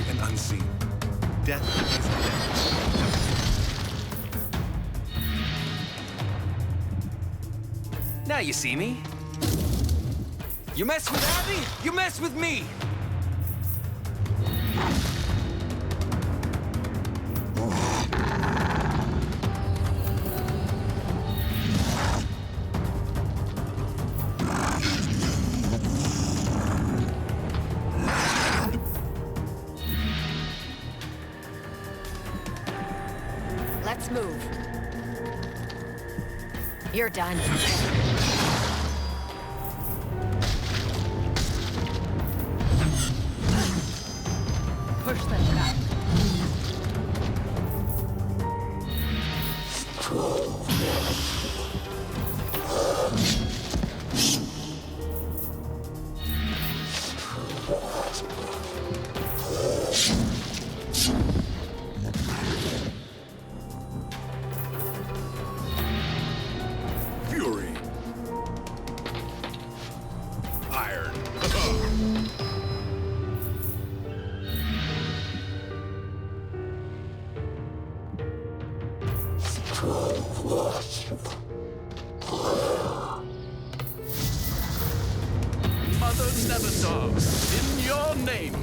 and unseen. Death is death. Now you see me. You mess with Abby, you mess with me! Let's move. You're done. Push them back. Fury. Iron. Mother Nevendaar, in your name.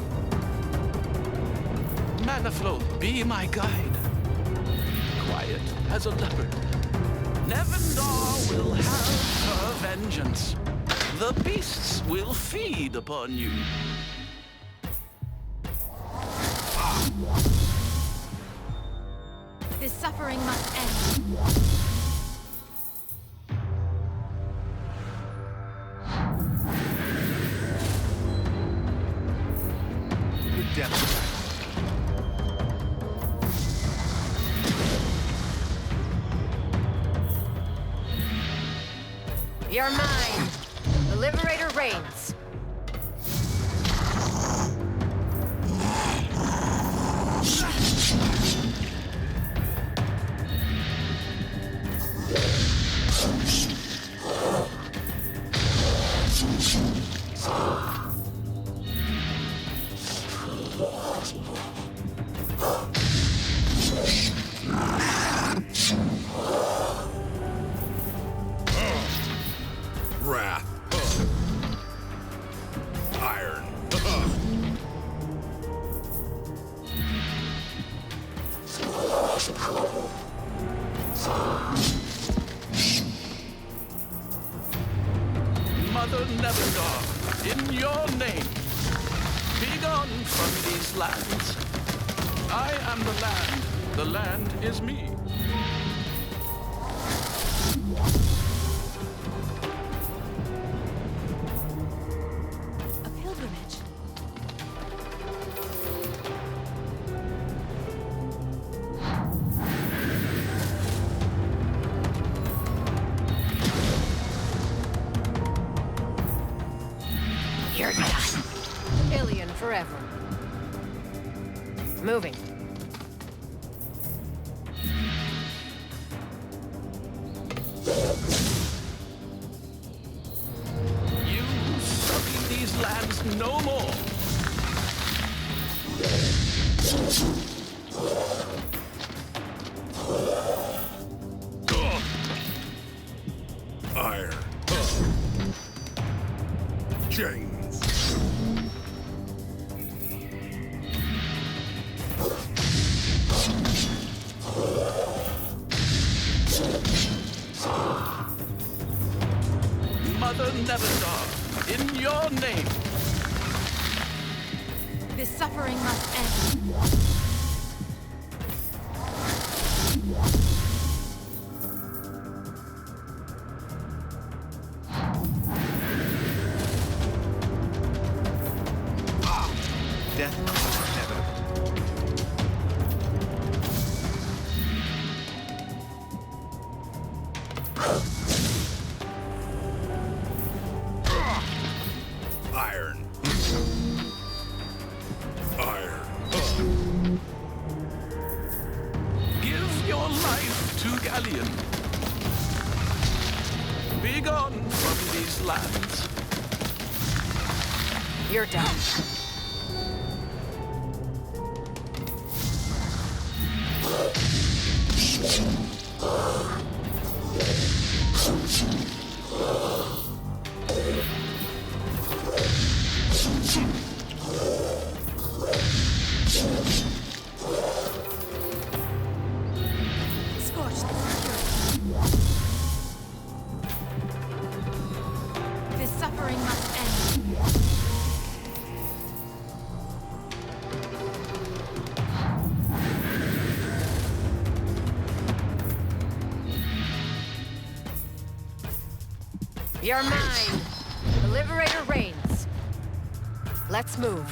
Manaflow, be my guide. Quiet as a leopard. Nevendaar will have her vengeance. The beasts will feed upon you. This suffering must end. Your death. You're mine. The Liberator reigns. Wrath. Iron. Mother Nevendaar, in your name. Be gone from these lands. I am the land. The land is me. A pilgrimage. You're done. Alien forever. Moving. You sully these lands no more. Iron. Chains. Mother Nevendaar, in your name. This suffering must end. Death is inevitable. Iron. Iron. Give your life to Galleon. Be gone from these lands. You're done. Scorch the fury. This suffering must end. You're mine. The Liberator reigns. Let's move.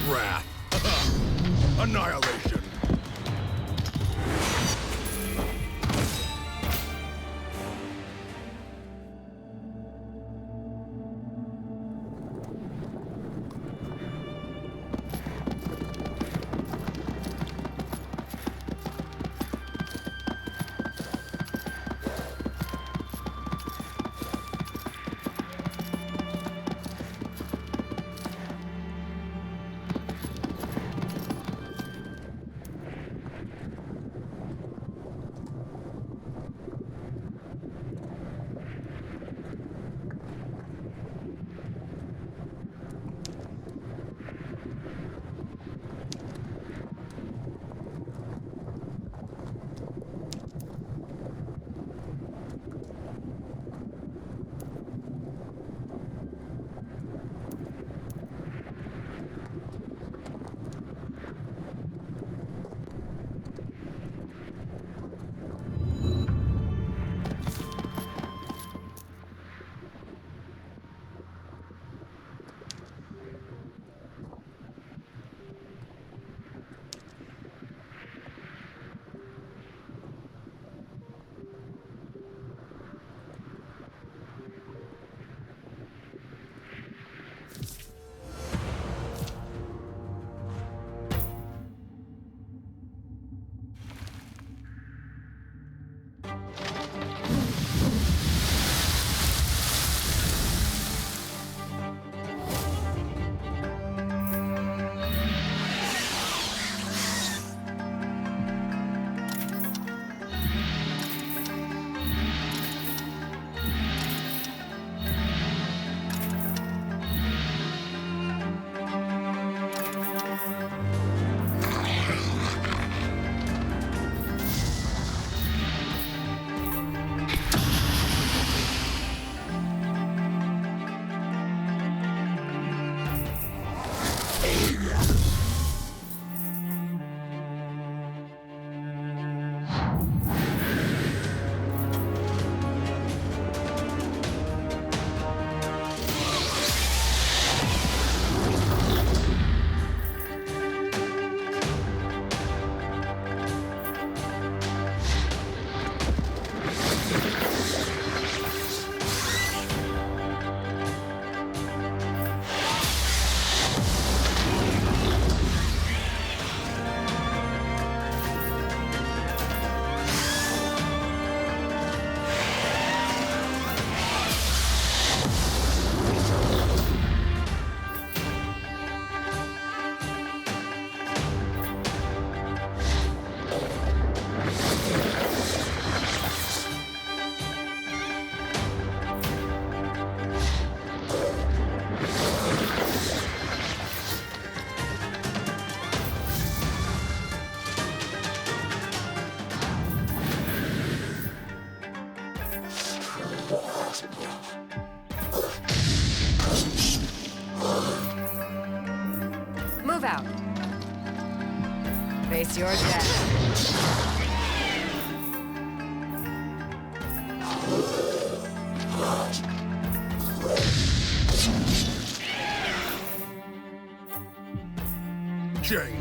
Wrath. Annihilation. Move out. Face your death. Chains.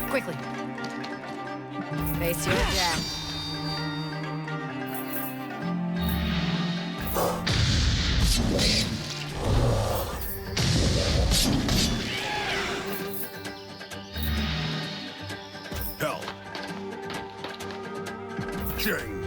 Quickly. Face your death. Hell. Change.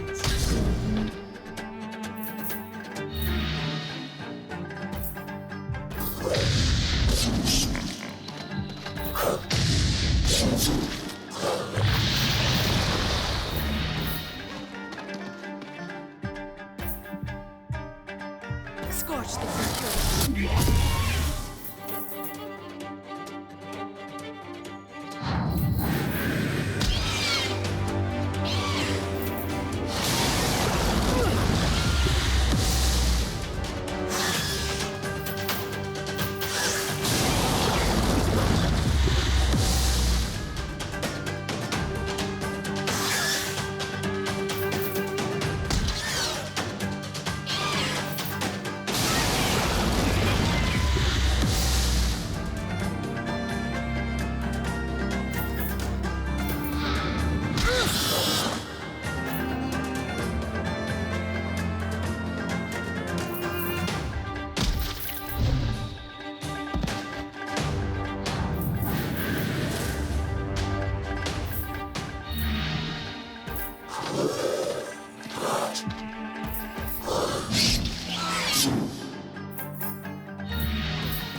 Scorch the security.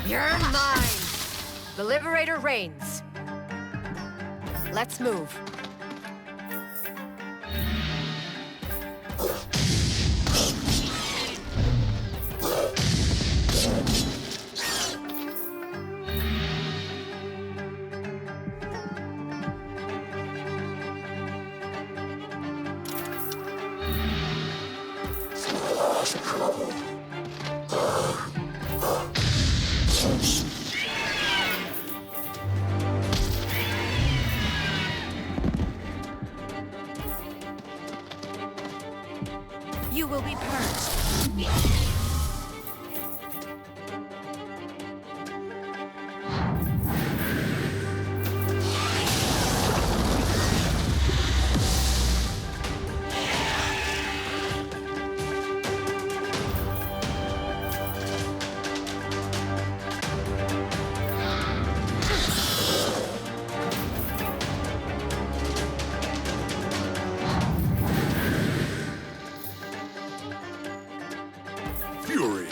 You're mine! The Liberator reigns. Let's move. You will be purged. Fury.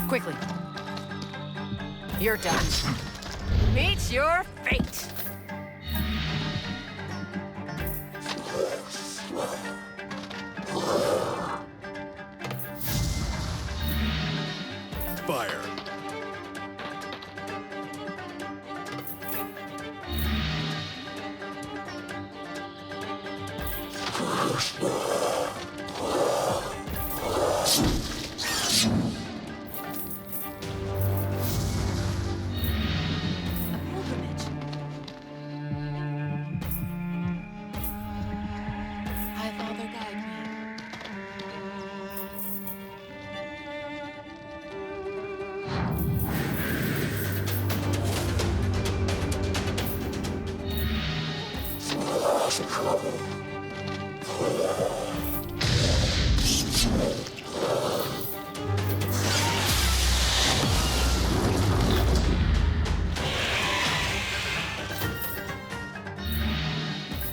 Quickly. You're done. Meet your fate. Fire. Pilgrimage. High Father, guide me.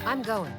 I'm going.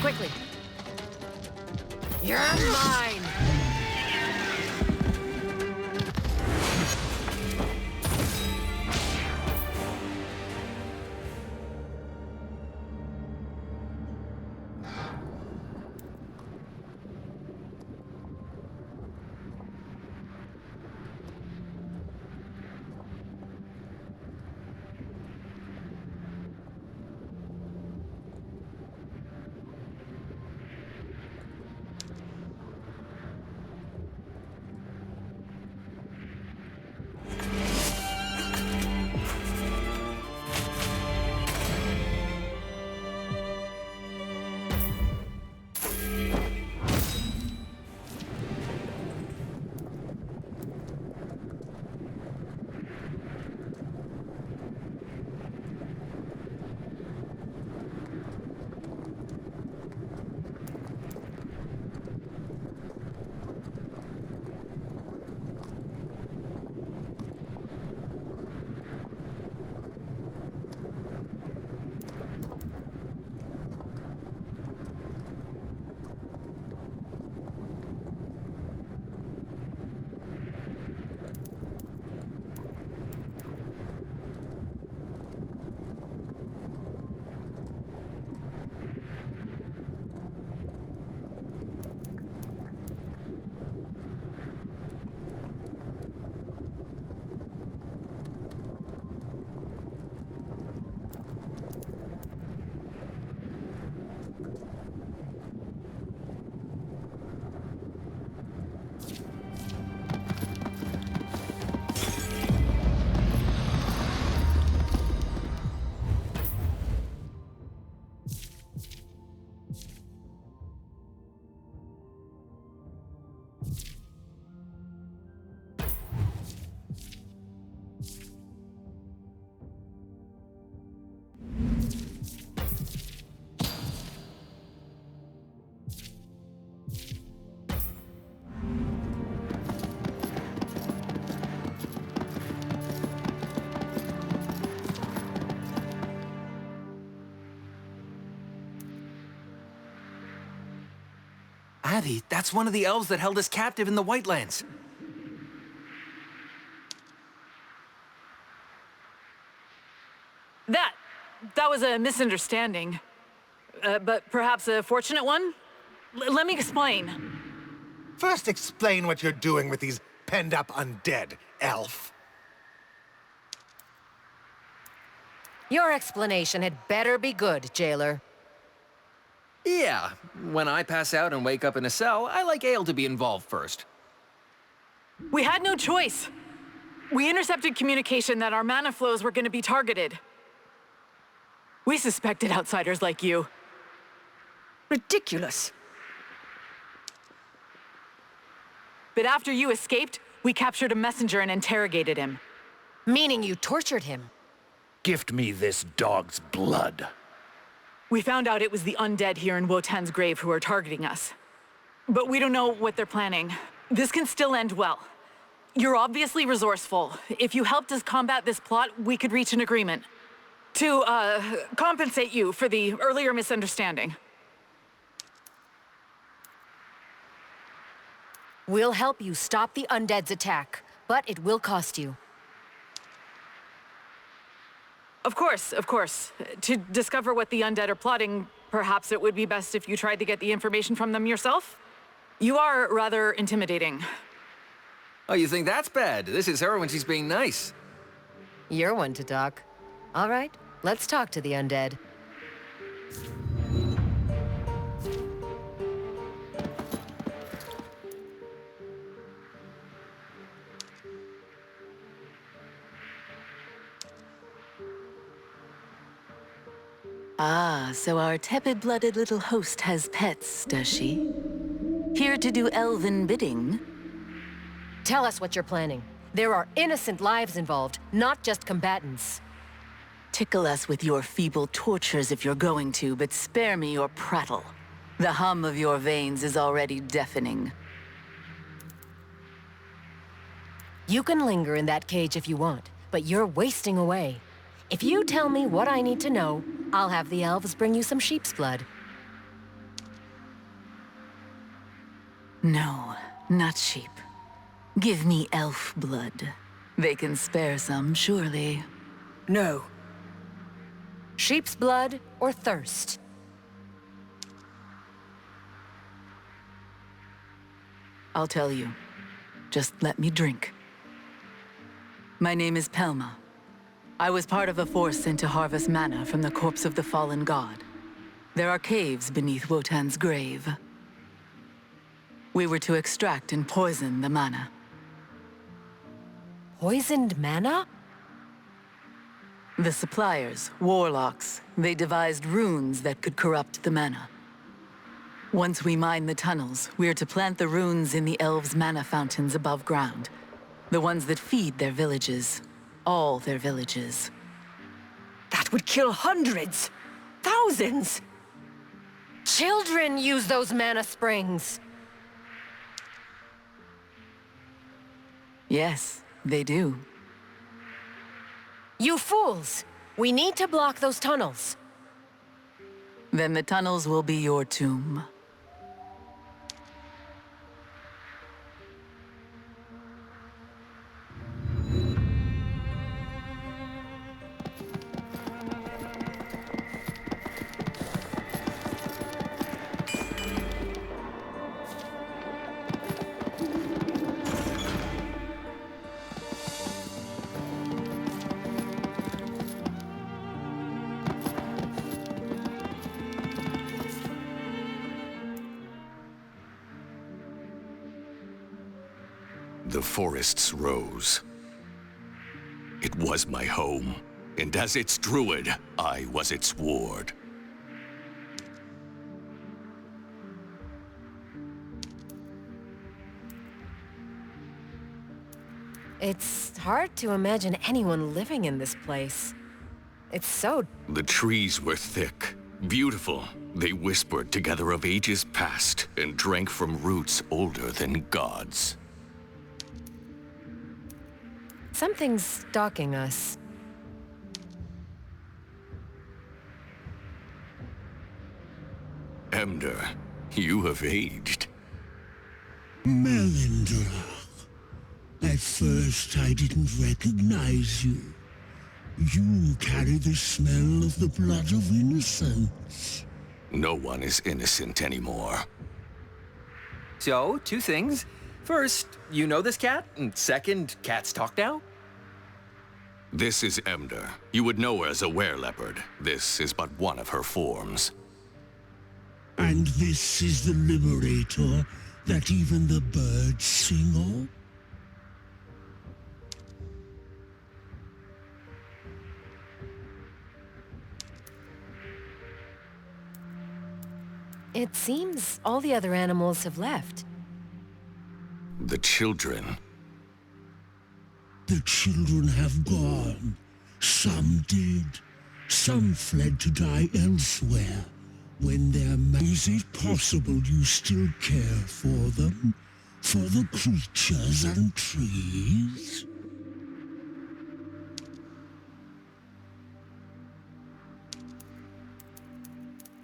Quickly. You're mine! Abby, that's one of the elves that held us captive in the Whitelands. That was a misunderstanding. But perhaps a fortunate one? Let me explain. First explain what you're doing with these penned-up undead, elf. Your explanation had better be good, jailer. Yeah, when I pass out and wake up in a cell, I like Ale to be involved first. We had no choice. We intercepted communication that our mana flows were going to be targeted. We suspected outsiders like you. Ridiculous. But after you escaped, we captured a messenger and interrogated him. Meaning you tortured him. Gift me this dog's blood. We found out it was the undead here in Wotan's grave who are targeting us. But we don't know what they're planning. This can still end well. You're obviously resourceful. If you helped us combat this plot, we could reach an agreement. To, compensate you for the earlier misunderstanding. We'll help you stop the undead's attack, but it will cost you. Of course, of course. To discover what the undead are plotting, perhaps it would be best if you tried to get the information from them yourself? You are rather intimidating. Oh, you think that's bad? This is her when she's being nice. You're one to talk. All right, let's talk to the undead. Ah, so our tepid-blooded little host has pets, does she? Here to do elven bidding? Tell us what you're planning. There are innocent lives involved, not just combatants. Tickle us with your feeble tortures if you're going to, but spare me your prattle. The hum of your veins is already deafening. You can linger in that cage if you want, but you're wasting away. If you tell me what I need to know, I'll have the elves bring you some sheep's blood. No, not sheep. Give me elf blood. They can spare some, surely. No. Sheep's blood or thirst? I'll tell you. Just let me drink. My name is Pelma. I was part of a force sent to harvest mana from the corpse of the fallen god. There are caves beneath Wotan's grave. We were to extract and poison the mana. Poisoned mana? The suppliers, warlocks, they devised runes that could corrupt the mana. Once we mine the tunnels, we're to plant the runes in the elves' mana fountains above ground. The ones that feed their villages. All their villages. That would kill hundreds! Thousands! Children use those mana springs! Yes, they do. You fools! We need to block those tunnels. Then the tunnels will be your tomb. The forests rose. It was my home, and as its druid, I was its ward. It's hard to imagine anyone living in this place. It's so... The trees were thick, beautiful. They whispered together of ages past and drank from roots older than gods. Something's stalking us. Emder, you have aged. Nevendaar. At first I didn't recognize you. You carry the smell of the blood of innocence. No one is innocent anymore. So, two things. First, you know this cat? And second, cats talk now? This is Emder. You would know her as a were-leopard. This is but one of her forms. And this is the Liberator that even the birds sing of? It seems all the other animals have left. The children. The children have gone. Some did. Some fled to die elsewhere. When is it possible you still care for them? For the creatures and trees?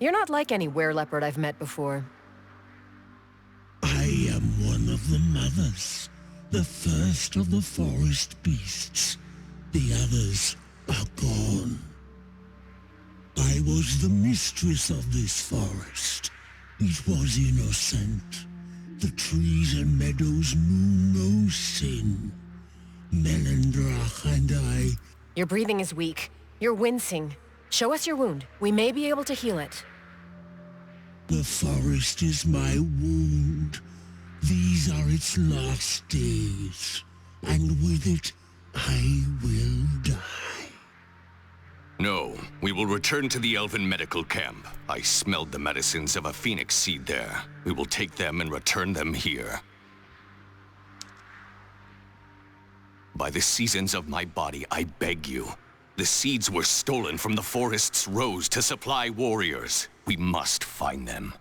You're not like any were-leopard I've met before. I am one of the mothers, the first of the forest beasts. The others are gone. I was the mistress of this forest. It was innocent. The trees and meadows knew no sin. Nevendaar and I... Your breathing is weak. You're wincing. Show us your wound. We may be able to heal it. The forest is my wound. These are its last days. And with it, I will die. No, we will return to the Elven medical camp. I smelled the medicines of a phoenix seed there. We will take them and return them here. By the seasons of my body, I beg you. The seeds were stolen from the forest's rose to supply warriors. We must find them.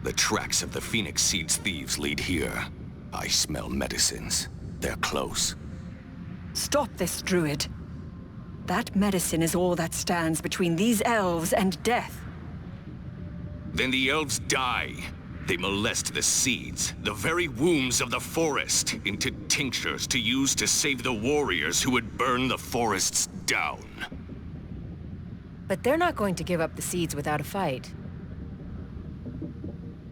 The tracks of the Phoenix Seed's thieves lead here. I smell medicines. They're close. Stop this, druid. That medicine is all that stands between these elves and death. Then the elves die. They molest the seeds, the very wombs of the forest, into tinctures to use to save the warriors who would burn the forests down. But they're not going to give up the seeds without a fight.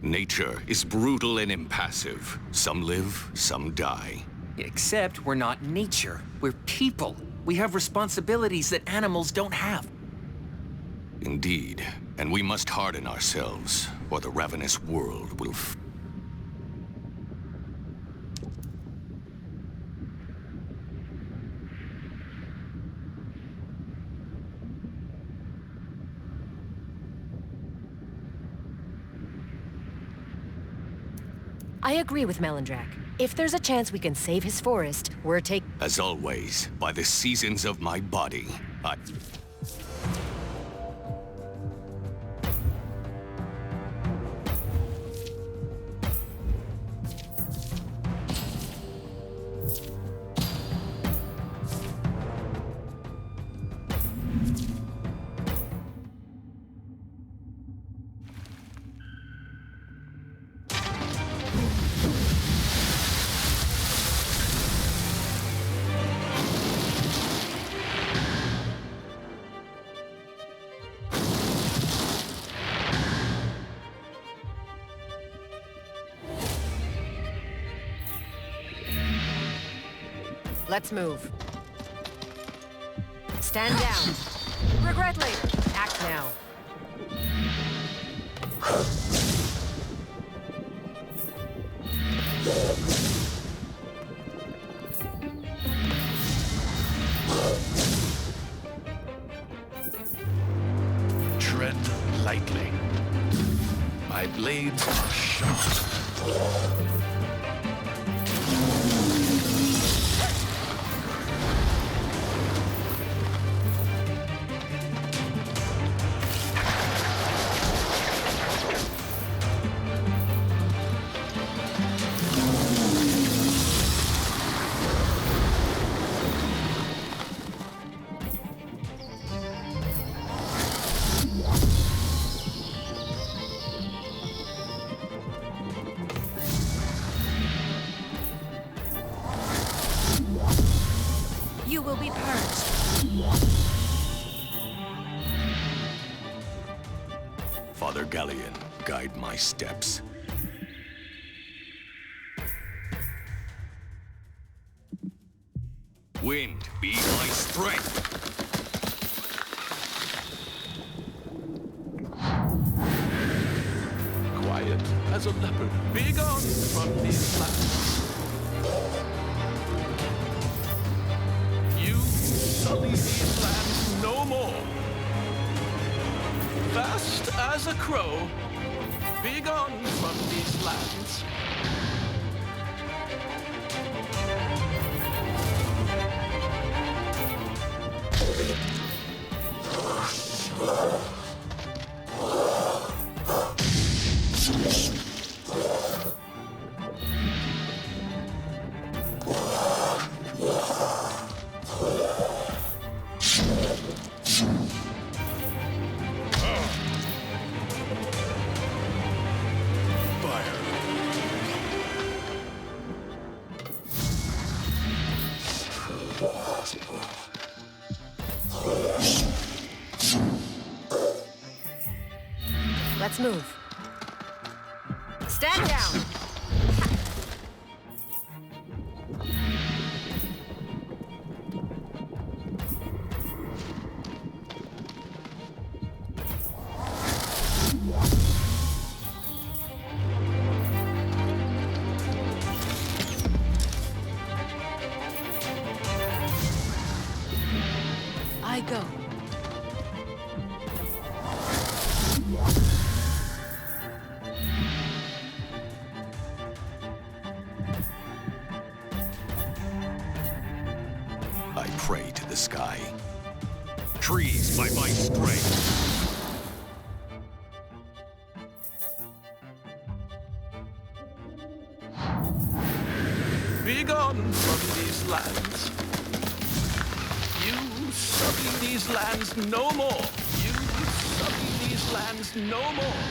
Nature is brutal and impassive. Some live, some die. Except we're not nature. We're people. We have responsibilities that animals don't have. Indeed. And we must harden ourselves, or the ravenous world will I agree with Melendrak. If there's a chance we can save his forest, we're taking... As always, by the seasons of my body, I... Let's move. Stand down. Regret later. Act now. Tread lightly. My blades are sharp. Father Galleon, guide my steps. Wind, be my strength. Quiet as a leopard. Be gone from these lands. You sully these lands no more. Fast as a crow. Be gone from these lands. Let's move. Stand down! I go. I pray to the sky. Trees by my strength. Be gone from these lands. You sully these lands no more. You sully these lands no more.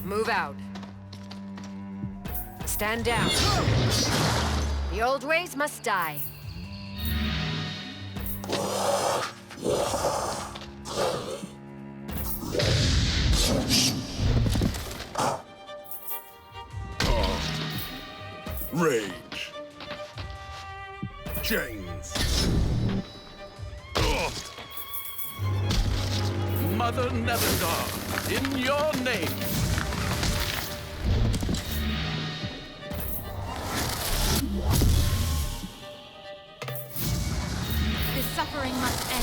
Move out. Stand down. The old ways must die. Rage. Chains. Mother Nevendaar, in your name. This suffering must end.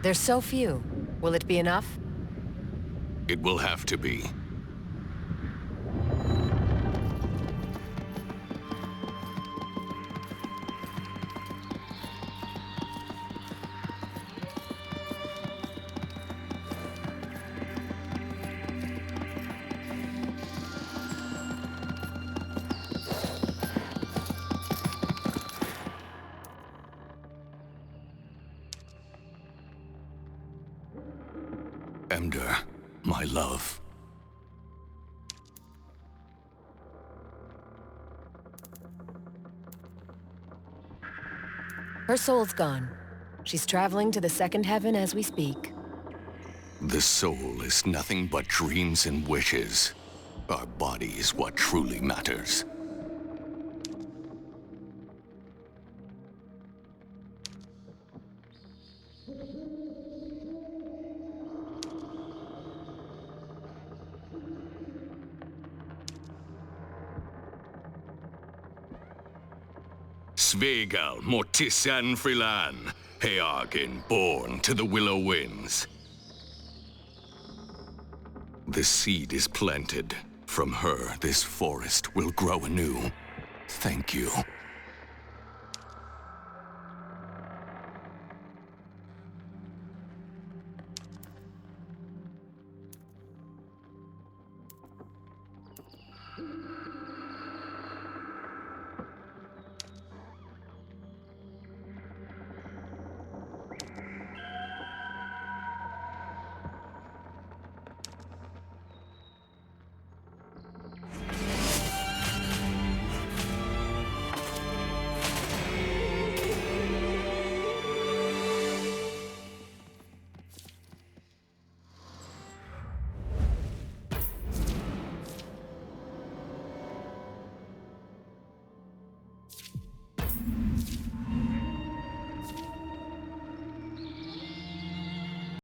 There's so few. Will it be enough? It will have to be. Emder, my love. Her soul's gone. She's traveling to the second heaven as we speak. The soul is nothing but dreams and wishes. Our body is what truly matters. Svegal, Mortisan Frilan, Heargen born to the Willow Winds. The seed is planted. From her, this forest will grow anew. Thank you.